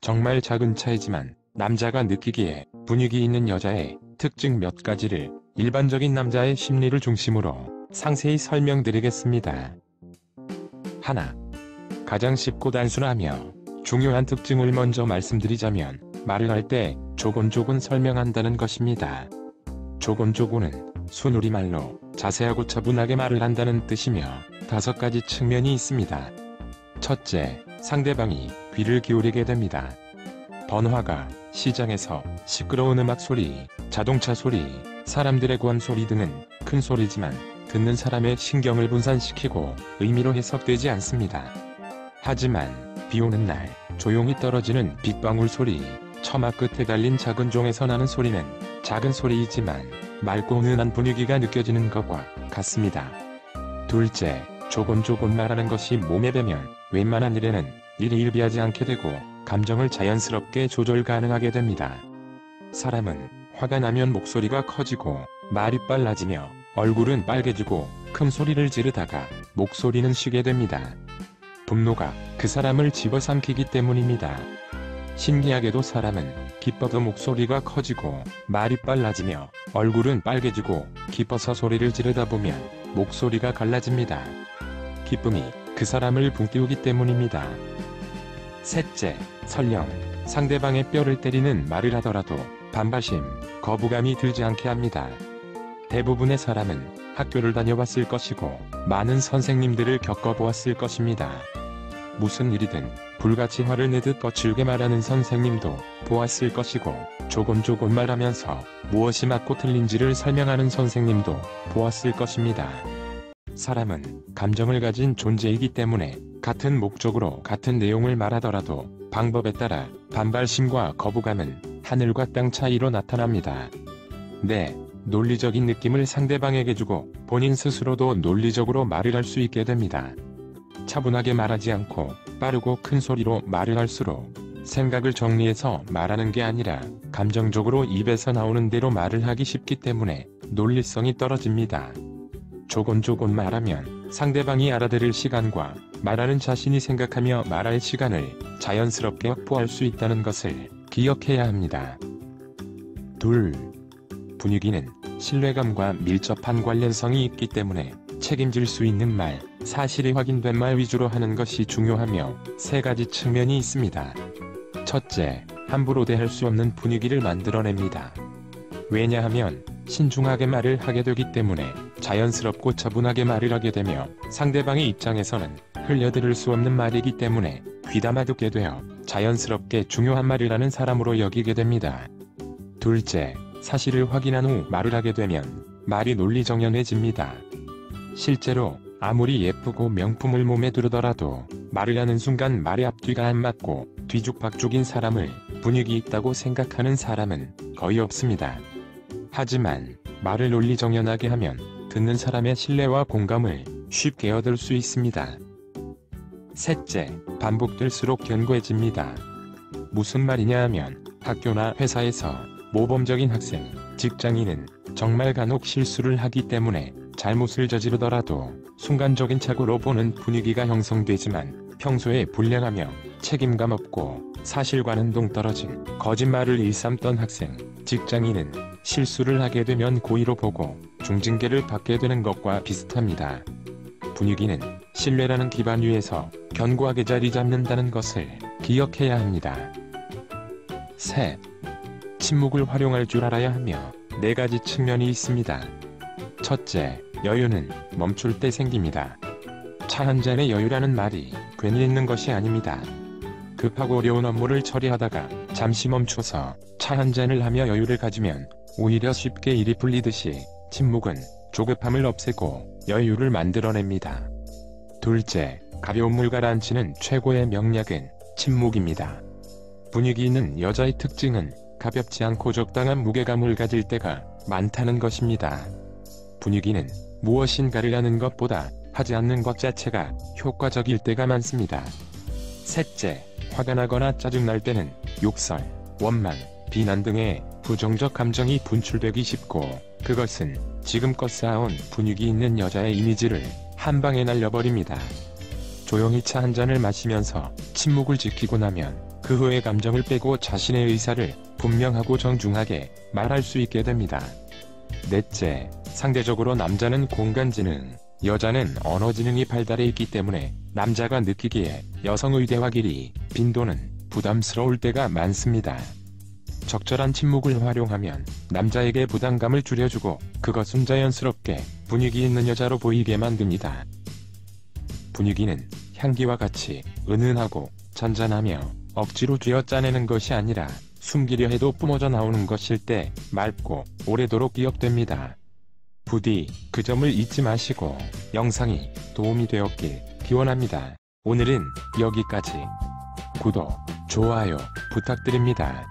정말 작은 차이지만 남자가 느끼기에 분위기 있는 여자의 특징 몇 가지를 일반적인 남자의 심리를 중심으로 상세히 설명드리겠습니다. 하나. 가장 쉽고 단순하며 중요한 특징을 먼저 말씀드리자면 말을 할 때 조곤조곤 설명한다는 것입니다. 조곤조곤은 순우리말로 자세하고 차분하게 말을 한다는 뜻이며 5가지 측면이 있습니다. 첫째, 상대방이 귀를 기울이게 됩니다. 번화가, 시장에서 시끄러운 음악 소리, 자동차 소리, 사람들의 고함 소리 등은 큰 소리지만 듣는 사람의 신경을 분산시키고 의미로 해석되지 않습니다. 하지만 비 오는 날 조용히 떨어지는 빗방울 소리, 처마 끝에 달린 작은 종에서 나는 소리는 작은 소리이지만 맑고 은은한 분위기가 느껴지는 것과 같습니다. 둘째, 조곤조곤 말하는 것이 몸에 배면 웬만한 일에는 일희일비하지 않게 되고 감정을 자연스럽게 조절 가능하게 됩니다. 사람은 화가 나면 목소리가 커지고 말이 빨라지며 얼굴은 빨개지고 큰 소리를 지르다가 목소리는 쉬게 됩니다. 분노가 그 사람을 집어삼키기 때문입니다. 신기하게도 사람은 기뻐도 목소리가 커지고 말이 빨라지며 얼굴은 빨개지고 기뻐서 소리를 지르다 보면 목소리가 갈라집니다. 기쁨이 그 사람을 붕띄우기 때문입니다. 셋째, 설령 상대방의 뼈를 때리는 말을 하더라도 반발심, 거부감이 들지 않게 합니다. 대부분의 사람은 학교를 다녀봤을 것이고 많은 선생님들을 겪어보았을 것입니다. 무슨 일이든 불같이 화를 내듯 거칠게 말하는 선생님도 보았을 것이고 조곤조곤 말하면서 무엇이 맞고 틀린지를 설명하는 선생님도 보았을 것입니다. 사람은 감정을 가진 존재이기 때문에 같은 목적으로 같은 내용을 말하더라도 방법에 따라 반발심과 거부감은 하늘과 땅 차이로 나타납니다. 네, 논리적인 느낌을 상대방에게 주고 본인 스스로도 논리적으로 말을 할 수 있게 됩니다. 차분하게 말하지 않고 빠르고 큰 소리로 말을 할수록 생각을 정리해서 말하는 게 아니라 감정적으로 입에서 나오는 대로 말을 하기 쉽기 때문에 논리성이 떨어집니다. 조곤조곤 말하면 상대방이 알아들을 시간과 말하는 자신이 생각하며 말할 시간을 자연스럽게 확보할 수 있다는 것을 기억해야 합니다. 둘. 분위기는 신뢰감과 밀접한 관련성이 있기 때문에 책임질 수 있는 말, 사실이 확인된 말 위주로 하는 것이 중요하며 3가지 측면이 있습니다. 첫째, 함부로 대할 수 없는 분위기를 만들어냅니다. 왜냐하면 신중하게 말을 하게 되기 때문에 자연스럽고 차분하게 말을 하게 되며 상대방의 입장에서는 흘려들을 수 없는 말이기 때문에 귀담아 듣게 되어 자연스럽게 중요한 말을 하는 사람으로 여기게 됩니다. 둘째, 사실을 확인한 후 말을 하게 되면 말이 논리정연해집니다. 실제로 아무리 예쁘고 명품을 몸에 두르더라도 말을 하는 순간 말의 앞뒤가 안 맞고 뒤죽박죽인 사람을 분위기 있다고 생각하는 사람은 거의 없습니다. 하지만 말을 논리정연하게 하면 듣는 사람의 신뢰와 공감을 쉽게 얻을 수 있습니다. 셋째, 반복될수록 견고해집니다. 무슨 말이냐 하면 학교나 회사에서 모범적인 학생, 직장인은 정말 간혹 실수를 하기 때문에 잘못을 저지르더라도 순간적인 착오로 보는 분위기가 형성되지만 평소에 불량하며 책임감 없고 사실과는 동떨어진 거짓말을 일삼던 학생, 직장인은 실수를 하게 되면 고의로 보고 중징계를 받게 되는 것과 비슷합니다. 분위기는 신뢰라는 기반 위에서 견고하게 자리 잡는다는 것을 기억해야 합니다. 셋. 침묵을 활용할 줄 알아야 하며 4가지 측면이 있습니다. 첫째, 여유는 멈출 때 생깁니다. 차 한 잔의 여유라는 말이 괜히 있는 것이 아닙니다. 급하고 어려운 업무를 처리하다가 잠시 멈춰서 차 한 잔을 하며 여유를 가지면 오히려 쉽게 일이 풀리듯이 침묵은 조급함을 없애고 여유를 만들어냅니다. 둘째, 가벼운 물 가라앉히는 최고의 명약은 침묵입니다. 분위기 있는 여자의 특징은 가볍지 않고 적당한 무게감을 가질 때가 많다는 것입니다. 분위기는 무엇인가를 하는 것보다 하지 않는 것 자체가 효과적일 때가 많습니다. 셋째, 화가 나거나 짜증날 때는 욕설, 원망, 비난 등의 부정적 감정이 분출되기 쉽고 그것은 지금껏 쌓아온 분위기 있는 여자의 이미지를 한방에 날려버립니다. 조용히 차 한 잔을 마시면서 침묵을 지키고 나면 그 후의 감정을 빼고 자신의 의사를 분명하고 정중하게 말할 수 있게 됩니다. 넷째, 상대적으로 남자는 공간지능, 여자는 언어지능이 발달해 있기 때문에 남자가 느끼기에 여성의 대화 길이, 빈도는 부담스러울 때가 많습니다. 적절한 침묵을 활용하면 남자에게 부담감을 줄여주고 그것은 자연스럽게 분위기 있는 여자로 보이게 만듭니다. 분위기는 향기와 같이 은은하고 잔잔하며 억지로 쥐어짜내는 것이 아니라 숨기려 해도 뿜어져 나오는 것일 때 맑고 오래도록 기억됩니다. 부디 그 점을 잊지 마시고 영상이 도움이 되었길 기원합니다. 오늘은 여기까지. 구독, 좋아요 부탁드립니다.